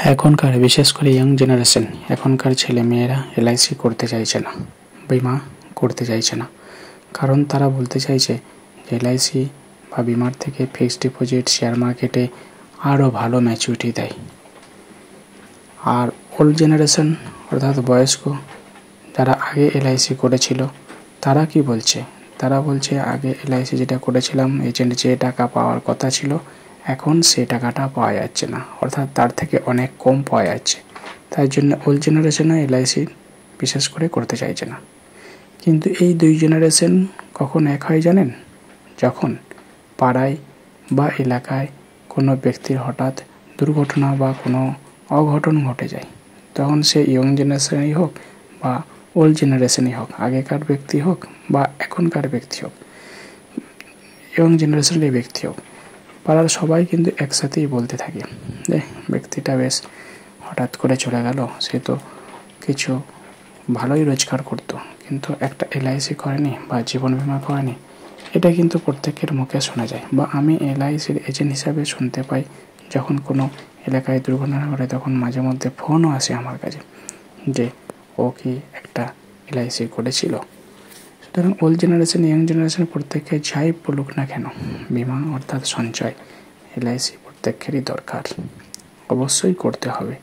এখনকার বিশেষ করে ইয়াং জেনারেশন এখনকার ছেলে মেয়েরা এলআইসি করতে চাইছে না, বিমা করতে চাইছে না। কারণ তারা বলতে চাইছে যে এলআইসি বা বিমার থেকে ফিক্সড ডিপোজিট শেয়ার মার্কেটে আরও ভালো ম্যাচুরিটি দেয়। আর ওল্ড জেনারেশন অর্থাৎ বয়স্ক যারা আগে এলআইসি করেছিল তারা কি বলছে? তারা বলছে আগে এলআইসি যেটা করেছিলাম এজেন্ট যে টাকা পাওয়ার কথা ছিল এখন সেই টাকাটা পাওয়া যাচ্ছে না, অর্থাৎ তার থেকে অনেক কম পাওয়া যাচ্ছে। তাই জন্য ওল্ড জেনারেশনও এলআইসি বিশেষ করে করতে চাইছে না। কিন্তু এই দুই জেনারেশন কখন এক হয় জানেন? যখন পাড়ায় বা এলাকায় কোনো ব্যক্তির হঠাৎ দুর্ঘটনা বা কোনো অঘটন ঘটে যায়, তখন সে ইয়ং জেনারেশনই হোক বা ওল্ড জেনারেশনই হোক, আগেকার ব্যক্তি হোক বা এখনকার ব্যক্তি হোক, ইয়ং জেনারেশনের ব্যক্তি হোক, পাড়ার সবাই কিন্তু একসাথেই বলতে থাকে যে ব্যক্তিটা বেশ হঠাৎ করে চলে গেল, সে তো কিছু ভালোই রোজগার করতো কিন্তু একটা এলআইসি করেনি বা জীবন বিমা করেনি। এটা কিন্তু প্রত্যেকের মুখে শোনা যায় বা আমি এলআইসির এজেন্ট হিসাবে শুনতে পাই। যখন কোনো এলাকায় দুর্ঘটনা ঘটে তখন মাঝে মধ্যে ফোনও আসে আমার কাছে যে ও কি একটা এলআইসি করেছিল। সুতরাং ওল্ড জেনারেশন ইয়াং জেনারেশন প্রত্যেকে যাই বলুক না কেন, বিমা অর্থাৎ সঞ্চয় এলআইসি প্রত্যেকেরই দরকার, অবশ্যই করতে হবে।